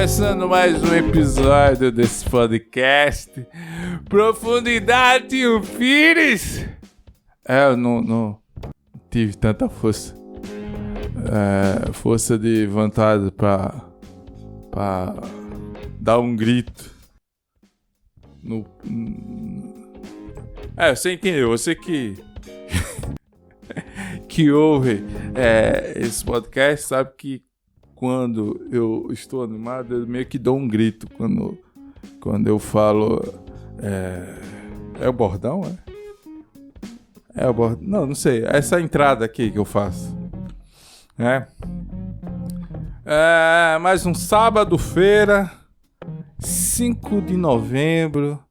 começando mais um episódio desse podcast Profundidade e o Pires. Eu não tive tanta força de vontade pra dar um grito você entendeu, você que ouve esse podcast sabe que quando eu estou animado, eu meio que dou um grito quando eu falo. É o bordão, é o bordão? Não sei. Essa entrada aqui que eu faço. Mais um sábado-feira, 5 de novembro.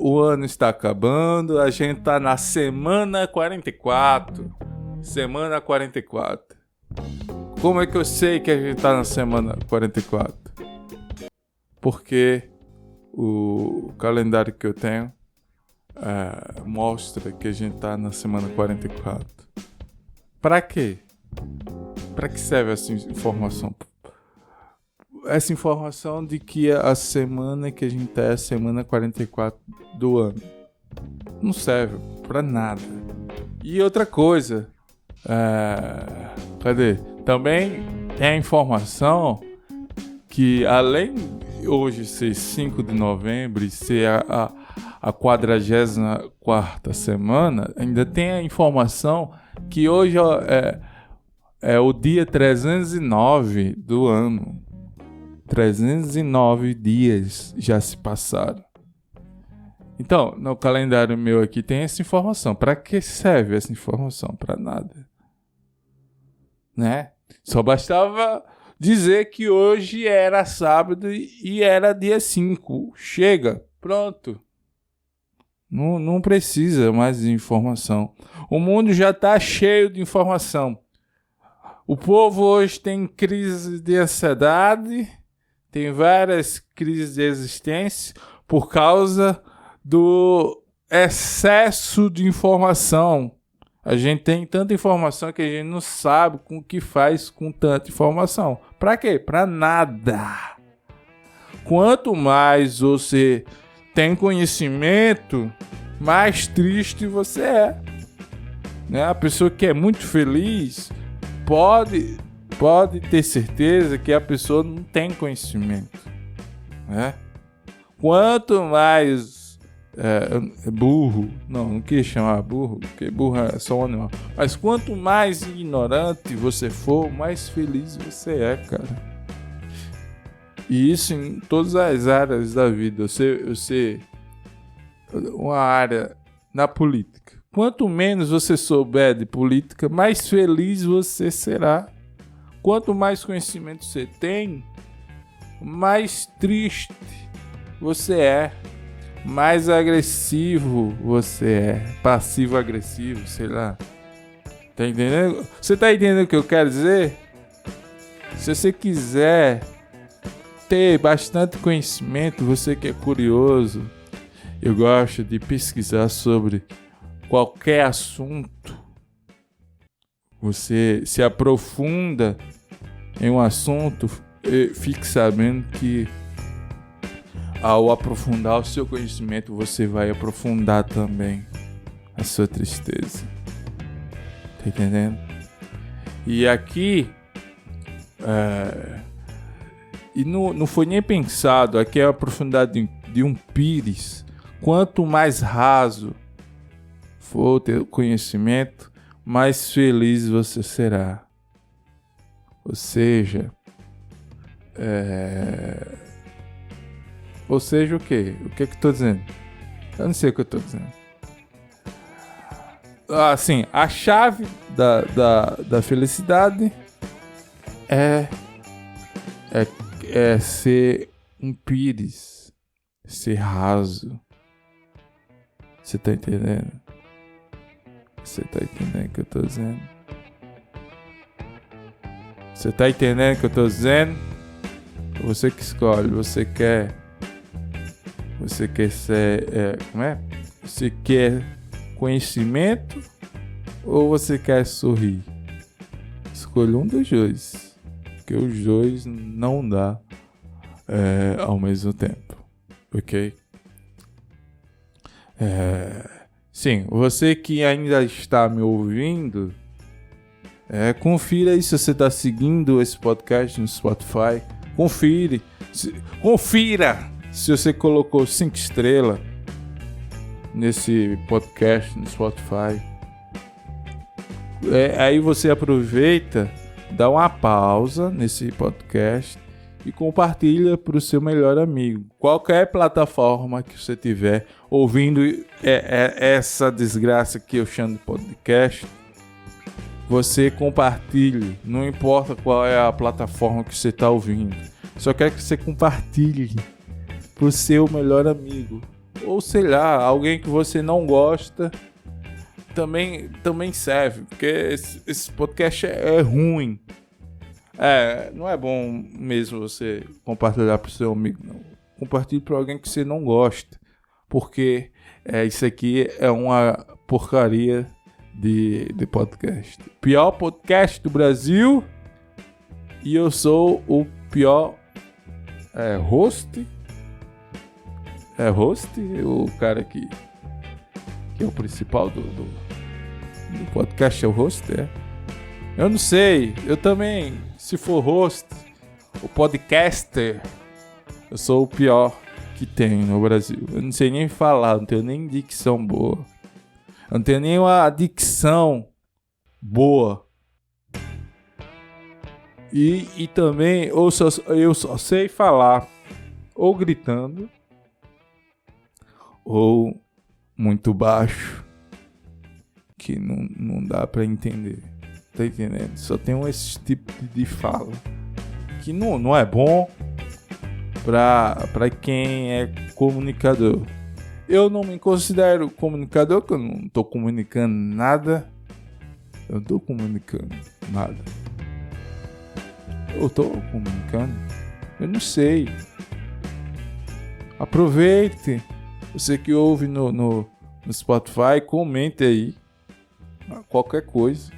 O ano está acabando. A gente tá na semana 44. Semana 44. Como é que eu sei que a gente tá na semana 44? Porque o calendário que eu tenho mostra que a gente tá na semana 44. Pra quê? Pra que serve essa informação? Essa informação de que a semana que a gente tá é a semana 44 do ano. Não serve pra nada. E outra coisa... Cadê? Também tem a informação que além de hoje ser 5 de novembro e ser a 44ª semana, ainda tem a informação que hoje é o dia 309 do ano. 309 dias já se passaram. Então, no calendário meu aqui tem essa informação. Para que serve essa informação? Para nada. Né? Só bastava dizer que hoje era sábado e era dia 5. Chega, pronto. Não precisa mais de informação. O mundo já está cheio de informação. O povo hoje tem crise de ansiedade, tem várias crises de existência por causa do excesso de informação. A gente tem tanta informação que a gente não sabe com o que faz com tanta informação. Pra quê? Pra nada. Quanto mais você tem conhecimento, mais triste você é. Né? A pessoa que é muito feliz pode ter certeza que a pessoa não tem conhecimento. Né? Quanto mais... burro, não queria chamar burro, porque burro é só um animal. Mas quanto mais ignorante você for, mais feliz você é, cara. E isso em todas as áreas da vida. Você uma área na política. Quanto menos você souber de política, mais feliz você será. Quanto mais conhecimento você tem, mais triste você é. Mais agressivo você é. Passivo-agressivo, sei lá. Tá entendendo? Você tá entendendo o que eu quero dizer? Se você quiser ter bastante conhecimento, você que é curioso, eu gosto de pesquisar sobre qualquer assunto. Você se aprofunda em um assunto e fique sabendo que ao aprofundar o seu conhecimento, você vai aprofundar também a sua tristeza. Tá entendendo? E aqui... E não foi nem pensado. Aqui é a profundidade de um pires. Quanto mais raso for o teu conhecimento, mais feliz você será. Ou seja... Ou seja, o quê? O que é que eu tô dizendo? Eu não sei o que eu tô dizendo. Assim, a chave da felicidade é ser um pires. Ser raso. Você tá entendendo? Você tá entendendo o que eu tô dizendo? Você tá entendendo o que eu tô dizendo? Você que escolhe. Você quer ser... como é? Você quer conhecimento ou você quer sorrir? Escolha um dos dois. Porque os dois não dá ao mesmo tempo, ok? Sim, você que ainda está me ouvindo, confira aí se você está seguindo esse podcast no Spotify. Confira se você colocou 5 estrelas nesse podcast no Spotify. Aí você aproveita, dá uma pausa nesse podcast e compartilha para o seu melhor amigo. Qualquer plataforma que você tiver ouvindo essa desgraça que eu chamo de podcast, você compartilhe. Não importa qual é a plataforma que você está ouvindo. Só quero que você compartilhe para o seu melhor amigo. Ou sei lá, alguém que você não gosta também serve. Porque esse podcast é ruim. Não é bom mesmo você compartilhar para o seu amigo, não. Compartilhe para alguém que você não gosta, porque isso aqui é uma porcaria de podcast. Pior podcast do Brasil, e eu sou o pior host. O cara que é o principal do podcast, é o host, Eu não sei, eu também, se for host, o podcaster, eu sou o pior que tem no Brasil. Eu não sei nem falar, não tenho nem dicção boa. Eu não tenho nem uma dicção boa. E também eu só sei falar ou gritando ou muito baixo, que não dá pra entender. Tá entendendo? Só tem esse tipo de fala que não é bom pra quem é comunicador. Eu não me considero comunicador, porque eu não tô comunicando nada. Eu não tô comunicando nada. Eu tô comunicando? Eu não sei. Aproveite. Você que ouve no Spotify, comente aí qualquer coisa.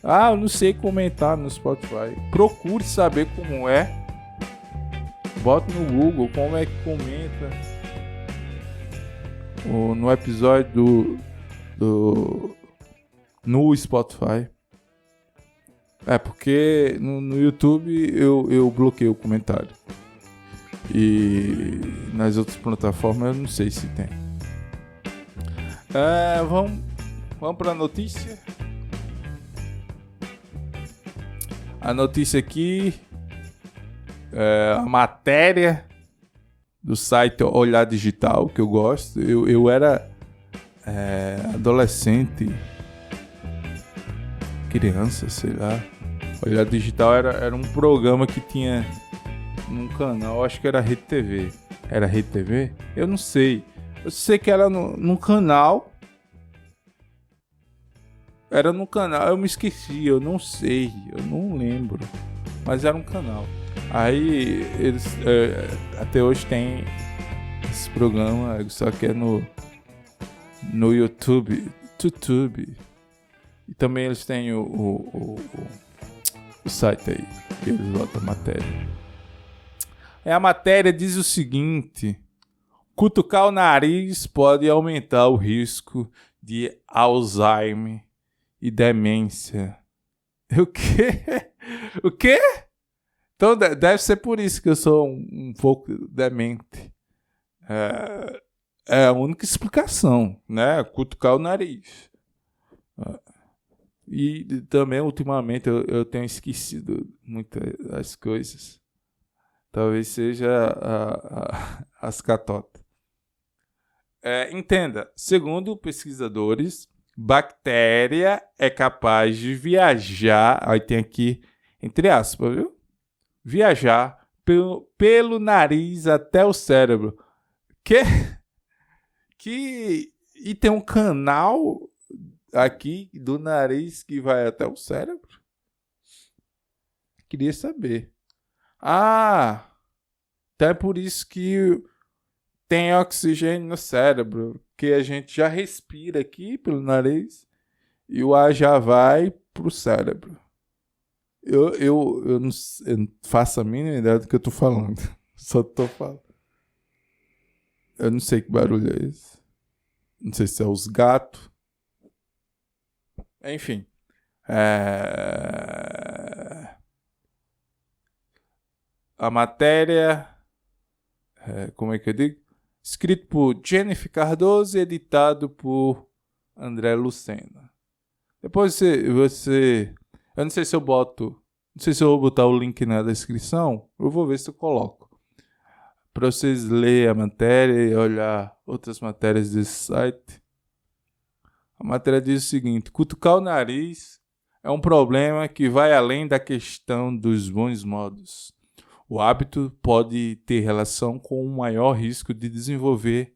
Eu não sei comentar no Spotify. Procure saber como é. Bota no Google como é que comenta no episódio no Spotify. Porque no YouTube eu bloqueio o comentário. E nas outras plataformas eu não sei se tem. Vamos para a notícia. A notícia aqui é a matéria do site Olhar Digital, que eu gosto. Eu era adolescente, criança, sei lá. Olhar Digital era um programa que tinha num canal, acho que era Rede TV. Era Rede TV? Eu não sei. Eu sei que era num canal. Era no canal, eu me esqueci, eu não sei, eu não lembro. Mas era um canal. Aí eles até hoje tem esse programa, só que é no YouTube. E também eles têm o site aí, que eles botam a matéria. A matéria diz o seguinte: cutucar o nariz pode aumentar o risco de Alzheimer e demência. O quê? O quê? Então deve ser por isso que eu sou um pouco demente. É a única explicação, né? Cutucar o nariz. E também, ultimamente, eu tenho esquecido muitas das coisas. Talvez seja as catotas. Entenda, segundo pesquisadores, bactéria é capaz de viajar, aí tem aqui, entre aspas, viu? Viajar pelo nariz até o cérebro. E tem um canal aqui do nariz que vai até o cérebro? Queria saber. Então é por isso que tem oxigênio no cérebro, que a gente já respira aqui pelo nariz e o ar já vai pro cérebro. Eu não faço a mínima ideia do que eu tô falando. Só tô falando. Eu não sei que barulho é esse. Não sei se é os gatos. Enfim. A matéria... como é que eu digo? Escrito por Jennifer Cardoso e editado por André Lucena. Depois você... Eu não sei se eu boto... Não sei se eu vou botar o link na descrição. Eu vou ver se eu coloco. Para vocês lerem a matéria e olhar outras matérias desse site. A matéria diz o seguinte: cutucar o nariz é um problema que vai além da questão dos bons modos. O hábito pode ter relação com um maior risco de desenvolver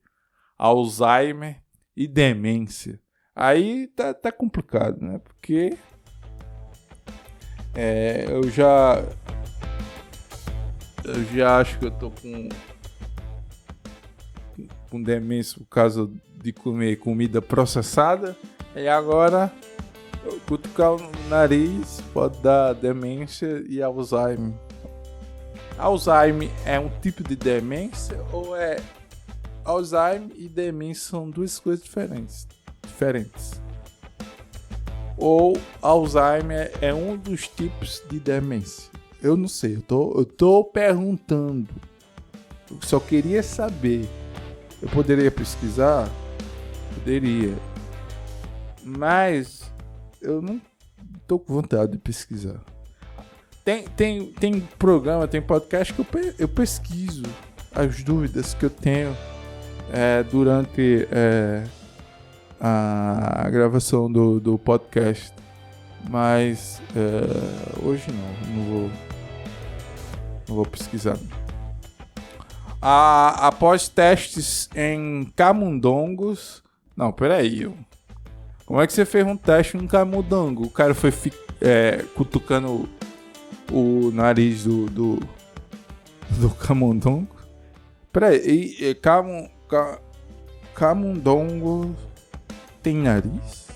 Alzheimer e demência. Aí tá complicado, né? Porque eu já acho que eu tô com demência por causa de comer comida processada. E agora, cutucar o nariz pode dar demência e Alzheimer. Alzheimer é um tipo de demência ou é... Alzheimer e demência são duas coisas diferentes. Ou Alzheimer é um dos tipos de demência. Eu não sei, eu tô perguntando. Eu só queria saber. Eu poderia pesquisar? Poderia. Mas eu não tô com vontade de pesquisar. Tem programa, tem podcast que eu pesquiso as dúvidas que eu tenho durante a gravação do podcast. Mas hoje não vou pesquisar. Após testes em camundongos... Não, peraí. Como é que você fez um teste em camundongo? O cara foi cutucando o nariz do camundongo? Peraí, camundongo tem nariz?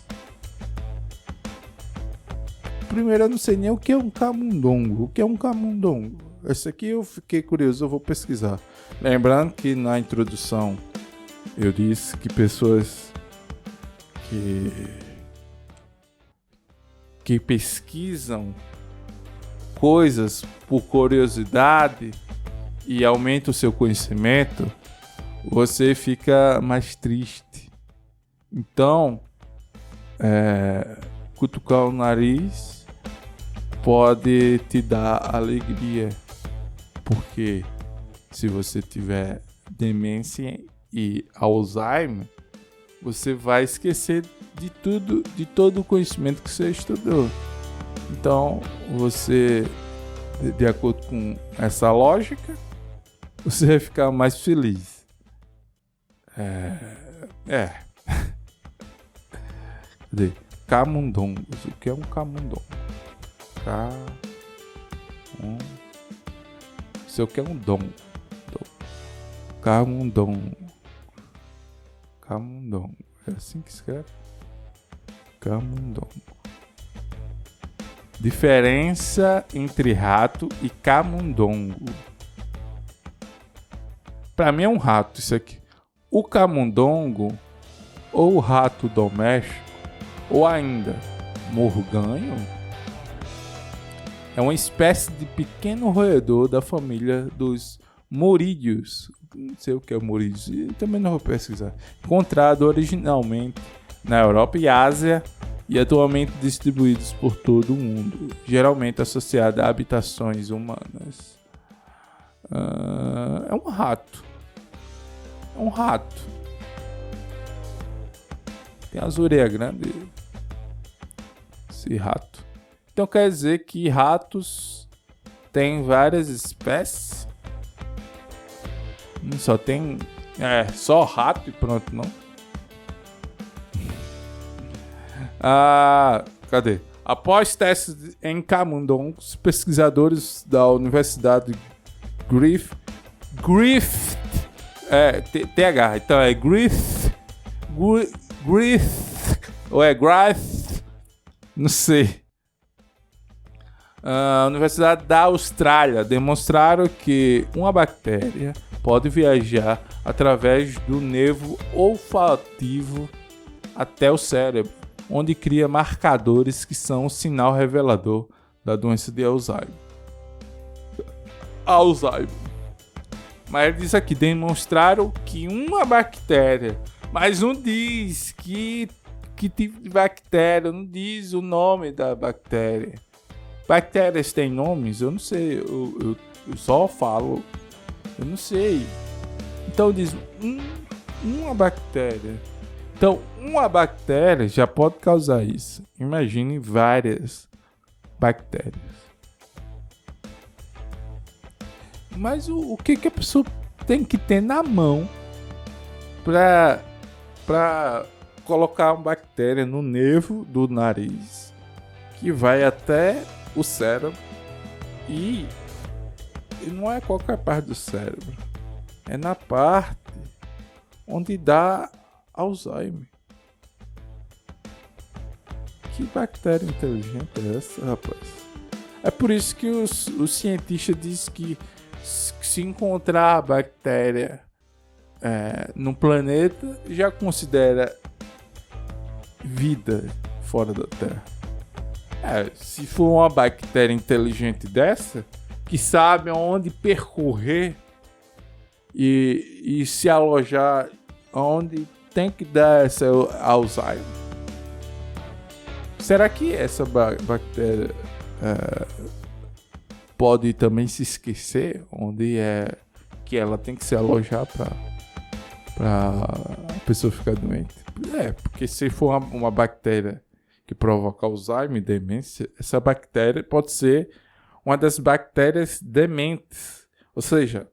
Primeiro, eu não sei nem o que é um camundongo. O que é um camundongo? Esse aqui eu fiquei curioso, eu vou pesquisar. Lembrando que na introdução eu disse que pessoas que pesquisam coisas por curiosidade e aumenta o seu conhecimento, você fica mais triste. Então, cutucar o nariz pode te dar alegria, porque se você tiver demência e Alzheimer, você vai esquecer de todo o conhecimento que você estudou. Então, você, de acordo com essa lógica, você vai ficar mais feliz. Cadê? Camundongos. O que é um camundongo? Isso aqui é um dom. Camundongo. É assim que escreve? Camundongo. Diferença entre rato e camundongo. Pra mim é um rato isso aqui. O camundongo, ou rato doméstico, ou ainda morganho, é uma espécie de pequeno roedor da família dos morídeos. Não sei o que é morídeos, também não vou pesquisar. Encontrado originalmente na Europa e Ásia e atualmente distribuídos por todo o mundo, geralmente associado a habitações humanas. É um rato. Tem as orelhas grandes. Esse rato. Então quer dizer que ratos tem várias espécies? Não só tem só rato e pronto, não? Cadê? Após testes em camundongos, pesquisadores da Universidade Griffith, TH, então é Griffith, ou é Griffith, não sei. A Universidade da Austrália demonstraram que uma bactéria pode viajar através do nervo olfativo até o cérebro, onde cria marcadores que são o sinal revelador da doença de Alzheimer. Mas ele diz aqui, demonstraram que uma bactéria, mas não diz que tipo de bactéria, não diz o nome da bactéria. Bactérias têm nomes? Eu não sei, eu só falo, eu não sei. Então diz uma bactéria. Então, uma bactéria já pode causar isso. Imagine várias bactérias. Mas o que a pessoa tem que ter na mão para colocar uma bactéria no nervo do nariz que vai até o cérebro e não é qualquer parte do cérebro, é na parte onde dá Alzheimer. Que bactéria inteligente é essa, rapaz? É por isso que os cientistas dizem que se encontrar a bactéria no planeta, já considera vida fora da Terra. Se for uma bactéria inteligente dessa, que sabe aonde percorrer e se alojar onde tem que dar essa Alzheimer. Será que essa bactéria pode também se esquecer onde é que ela tem que se alojar para a pessoa ficar doente? Porque se for uma bactéria que provoca Alzheimer, demência, essa bactéria pode ser uma das bactérias dementes. Ou seja,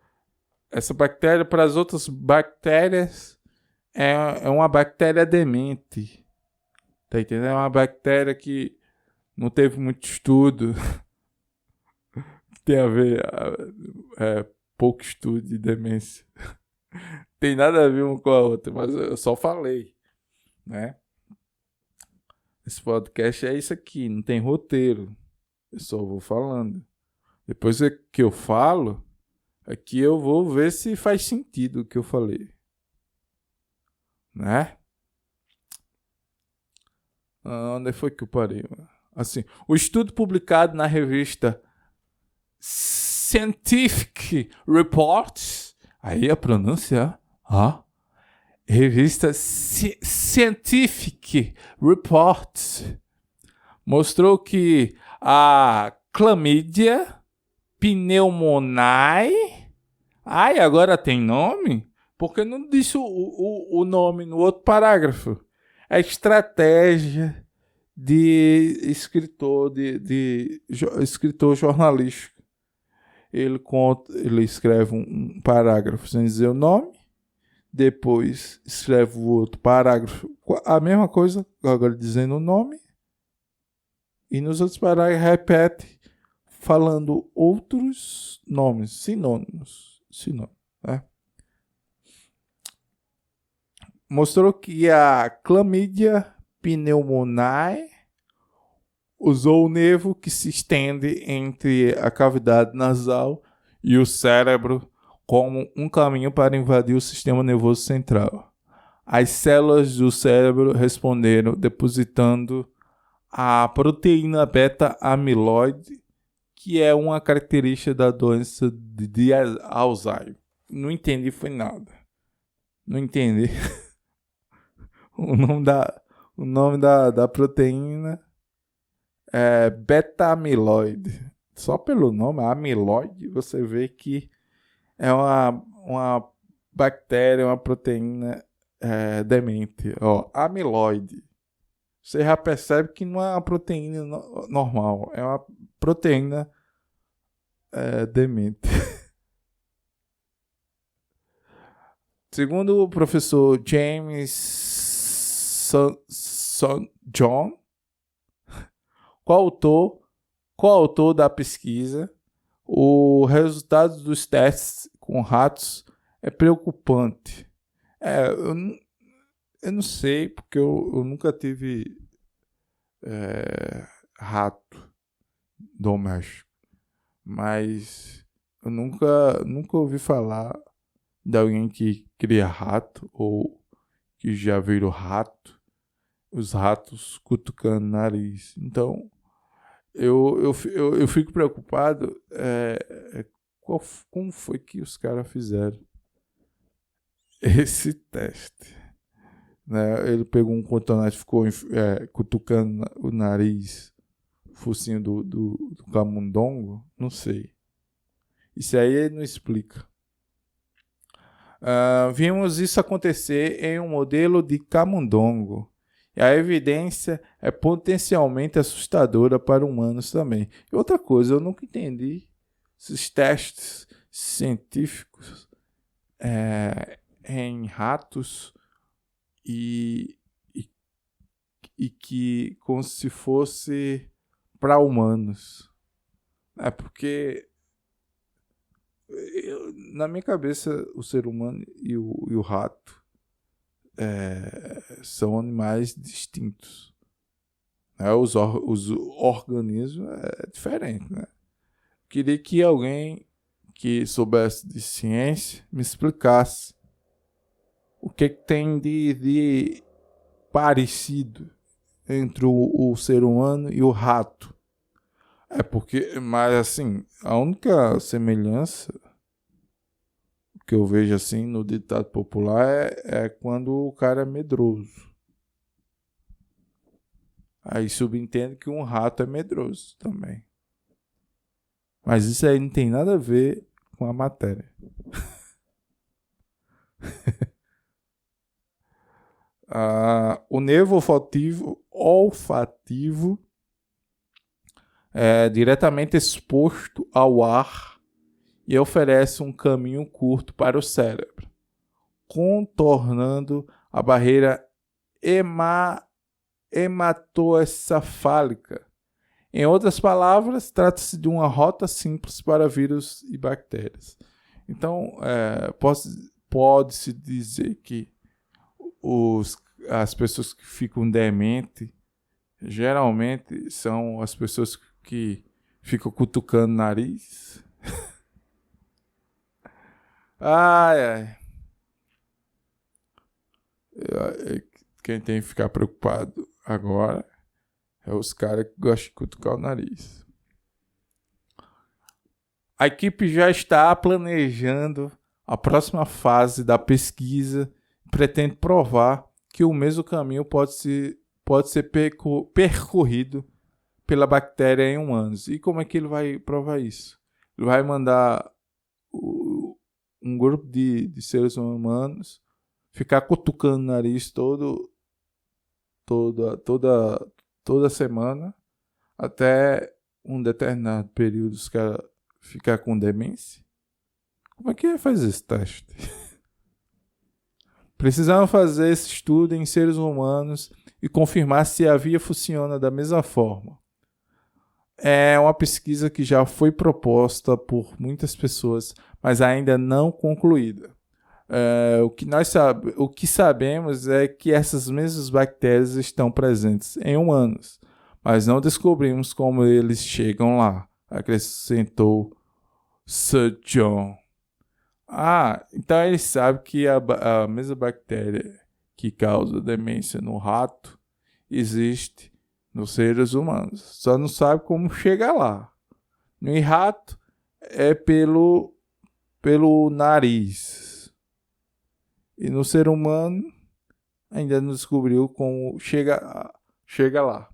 essa bactéria para as outras bactérias é uma bactéria demente. Tá entendendo? É uma bactéria que não teve muito estudo. Tem a ver pouco estudo de demência. Tem nada a ver uma com a outra, mas eu só falei, né? Esse podcast é isso aqui, não tem roteiro. Eu só vou falando. Depois que eu falo, aqui eu vou ver se faz sentido o que eu falei. Né? Onde foi que eu parei? Assim, o estudo publicado na revista Scientific Reports, aí a pronúncia, revista Scientific Reports, mostrou que a Chlamydia pneumoniae, agora tem nome? Porque não disse o nome no outro parágrafo. A estratégia de escritor, de escritor jornalístico. Ele escreve um parágrafo sem dizer o nome, depois escreve o outro parágrafo, a mesma coisa, agora dizendo o nome, e nos outros parágrafos repete, falando outros nomes, sinônimos, né? Mostrou que a Chlamydia pneumoniae usou o nervo que se estende entre a cavidade nasal e o cérebro como um caminho para invadir o sistema nervoso central. As células do cérebro responderam depositando a proteína beta-amiloide, que é uma característica da doença de Alzheimer. Não entendi, foi nada. Não entendi. O nome da proteína é beta-amiloide. Só pelo nome, amiloide, você vê que é uma bactéria, uma proteína demente. Amiloide. Você já percebe que não é uma proteína normal, é uma proteína demente. Segundo o professor James John, coautor da pesquisa, o resultado dos testes com ratos é preocupante. Eu não sei, porque eu nunca tive rato doméstico. Mas eu nunca ouvi falar de alguém que cria rato ou que já virou rato, os ratos cutucando o nariz. Então, eu fico preocupado. Como foi que os caras fizeram esse teste? Né? Ele pegou um cotonete e ficou cutucando o nariz, o focinho do camundongo? Não sei. Isso aí ele não explica. Vimos isso acontecer em um modelo de camundongo. E a evidência é potencialmente assustadora para humanos também. E outra coisa, eu nunca entendi esses testes científicos em ratos e que como se fosse para humanos. Porque na minha cabeça o ser humano e o rato são animais distintos. Né? Os organismos é diferente. Né? Queria que alguém que soubesse de ciência me explicasse o que tem de parecido entre o ser humano e o rato. Mas assim, a única semelhança que eu vejo assim no ditado popular é quando o cara é medroso. Aí subentende que um rato é medroso também. Mas isso aí não tem nada a ver com a matéria. O nervo olfativo é diretamente exposto ao ar e oferece um caminho curto para o cérebro, contornando a barreira hematoencefálica. Em outras palavras, trata-se de uma rota simples para vírus e bactérias. Então, pode-se dizer que as pessoas que ficam dementes geralmente são as pessoas que ficam cutucando o nariz. Ai. Quem tem que ficar preocupado agora é os caras que gostam de cutucar o nariz. A equipe já está planejando a próxima fase da pesquisa e pretende provar que o mesmo caminho pode ser percorrido pela bactéria em humanos. E como é que ele vai provar isso? Ele vai mandar um grupo de seres humanos ficar cutucando o nariz toda semana até um determinado período os caras ficar com demência. Como é que faz esse teste? Precisamos fazer esse estudo em seres humanos e confirmar se a via funciona da mesma forma. É uma pesquisa que já foi proposta por muitas pessoas, mas ainda não concluída. O que sabemos é que essas mesmas bactérias estão presentes em humanos, mas não descobrimos como eles chegam lá, acrescentou Sir John. Então ele sabe que a mesma bactéria que causa demência no rato existe nos seres humanos. Só não sabe como chegar lá. No rato é pelo nariz. E no ser humano ainda não descobriu como chega lá.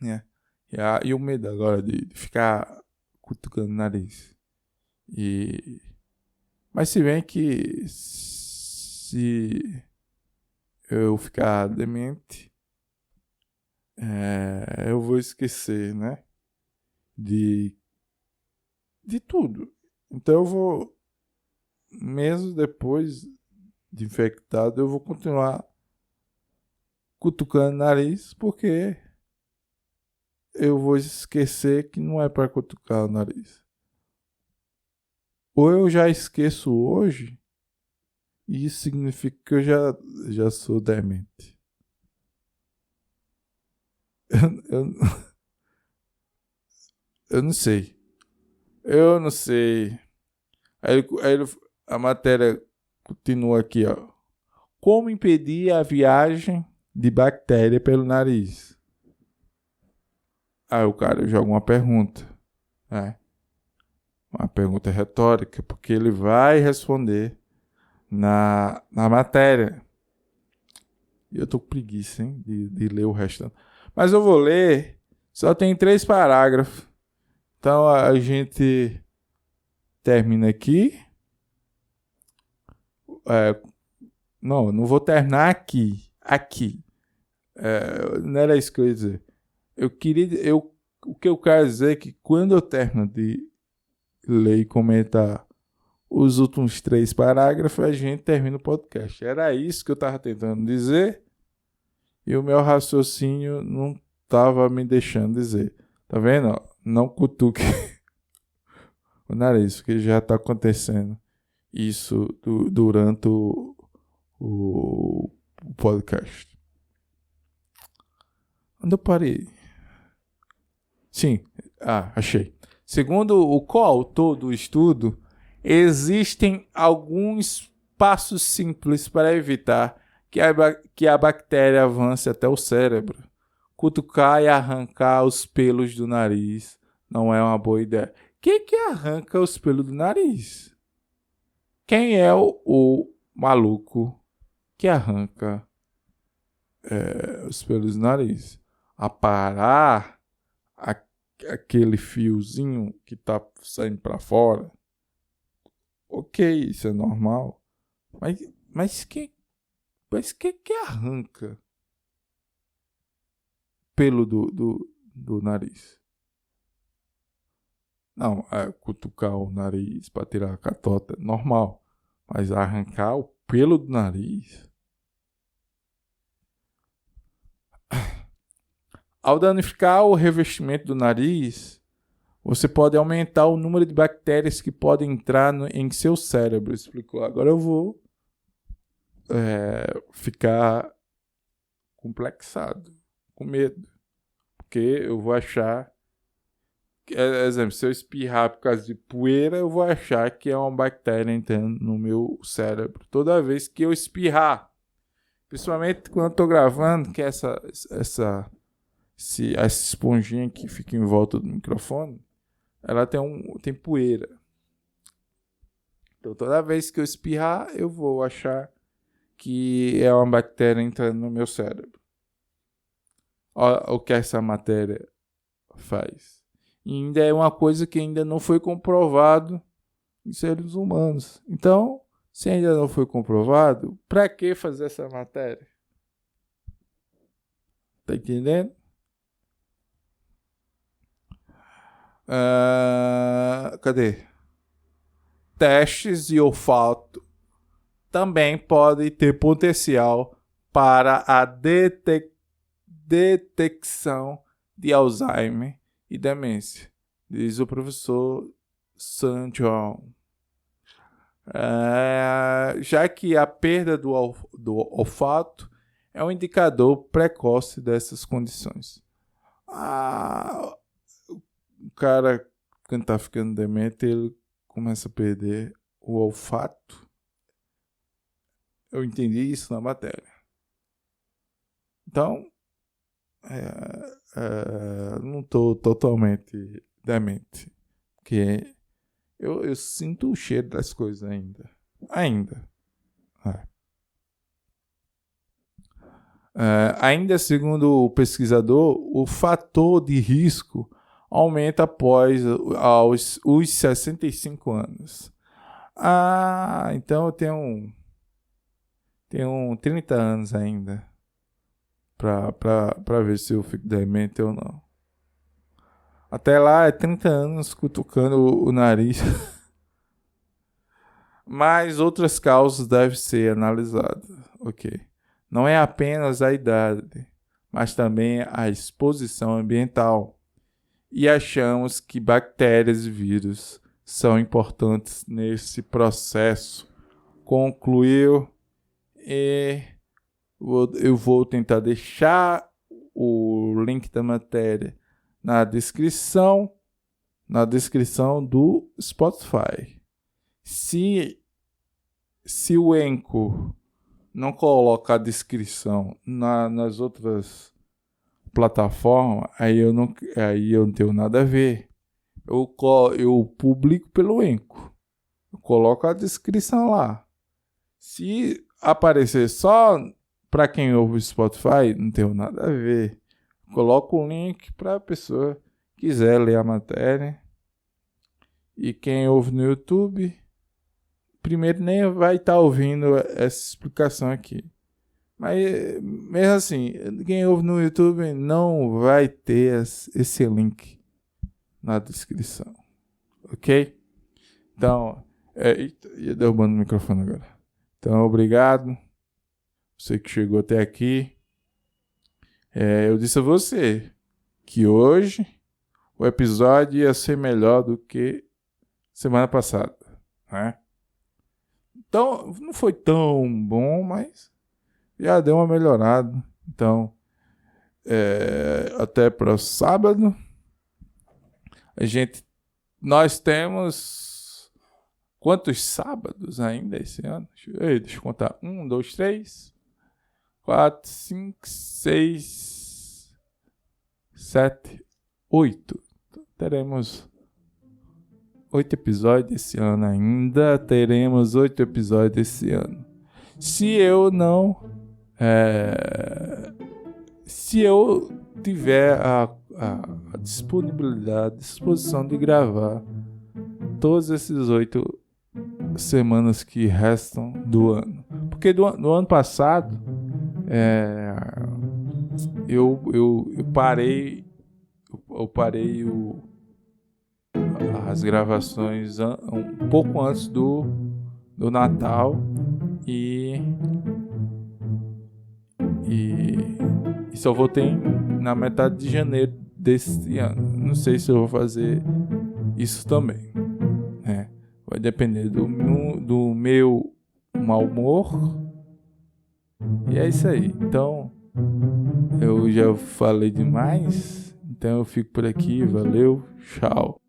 Né? E o medo agora de ficar cutucando o nariz. Mas se bem que se eu ficar demente, eu vou esquecer, né? De tudo. Então eu vou, mesmo depois de infectado, eu vou continuar cutucando o nariz, porque eu vou esquecer que não é para cutucar o nariz. Ou eu já esqueço hoje, e isso significa que eu já sou demente. Eu não sei. Eu não sei. A matéria continua aqui, ó. Como impedir a viagem de bactéria pelo nariz? Aí o cara joga uma pergunta, né? Uma pergunta retórica, porque ele vai responder na matéria. E eu tô com preguiça, hein, de ler o restante. Mas eu vou ler, só tem 3 parágrafos. Então a gente termina aqui. Não vou terminar aqui. Aqui. Não era isso que eu ia dizer. O que eu quero dizer é que quando eu termino de ler e comentar os últimos 3 parágrafos, a gente termina o podcast. Era isso que eu estava tentando dizer e o meu raciocínio não estava me deixando dizer. Tá vendo? Não cutuque o nariz, porque já está acontecendo isso durante o podcast. Onde eu parei? Sim, achei. Segundo o coautor do estudo, existem alguns passos simples para evitar que a bactéria avance até o cérebro. Cutucar e arrancar os pelos do nariz não é uma boa ideia. Quem que arranca os pelos do nariz? Quem é o maluco que arranca os pelos do nariz? Aparar aquele fiozinho que tá saindo para fora? Ok, isso é normal. Mas quem que arranca pelo do nariz? Não, cutucar o nariz para tirar a catota, normal. Mas arrancar o pelo do nariz? Ao danificar o revestimento do nariz, você pode aumentar o número de bactérias que podem entrar em seu cérebro, explicou. Agora eu vou ficar complexado, com medo. Porque eu vou achar... Exemplo, se eu espirrar por causa de poeira, eu vou achar que é uma bactéria entrando no meu cérebro. Toda vez que eu espirrar. Principalmente quando eu tô gravando, que é essa esponjinha que fica em volta do microfone, ela tem poeira. Então toda vez que eu espirrar, eu vou achar que é uma bactéria entrando no meu cérebro. Olha o que essa matéria faz. E ainda é uma coisa que ainda não foi comprovado em seres humanos. Então, se ainda não foi comprovado, para que fazer essa matéria? Tá entendendo? Cadê? Testes de olfato também podem ter potencial para a detecção de Alzheimer e demência, diz o professor San John. Já que a perda do olfato é um indicador precoce dessas condições. O cara, quando está ficando demente, ele começa a perder o olfato. Eu entendi isso na matéria. Então, não estou totalmente demente. Porque eu sinto o cheiro das coisas ainda. Ainda segundo o pesquisador, o fator de risco aumenta após os 65 anos. Então eu tenho 30 anos ainda para ver se eu fico demente ou não. Até lá é 30 anos cutucando o nariz. Mas outras causas devem ser analisadas. Ok. Não é apenas a idade, mas também a exposição ambiental. E achamos que bactérias e vírus são importantes nesse processo. Concluiu. E eu vou tentar deixar o link da matéria na descrição na descrição do Spotify. Se o Anchor não coloca a descrição nas outras plataformas, aí eu não tenho nada a ver. Eu publico pelo Anchor. Eu coloco a descrição lá. Se aparecer só para quem ouve o Spotify, não tem nada a ver. Coloco o link para a pessoa que quiser ler a matéria. E quem ouve no YouTube, primeiro nem vai estar ouvindo essa explicação aqui. Mas mesmo assim, quem ouve no YouTube não vai ter esse link na descrição. Ok? Então, ia derrubando o microfone agora. Então, obrigado. Você que chegou até aqui. Eu disse a você que hoje o episódio ia ser melhor do que semana passada, né? Então, não foi tão bom, mas já deu uma melhorada. Então, até para o sábado. Nós temos quantos sábados ainda esse ano? Deixa eu contar. 1, 2, 3, 4, 5, 6, 7, 8. Teremos 8 episódios esse ano ainda. Teremos 8 episódios esse ano. Se eu tiver a disponibilidade, a disposição de gravar todas essas 8 semanas que restam do ano. Porque no ano passado eu parei as gravações um pouco antes do Natal e só voltei na metade de janeiro desse ano. Não sei se eu vou fazer isso também, né? Vai depender do meu mau humor. E é isso aí. Então, eu já falei demais. Então eu fico por aqui. Valeu. Tchau.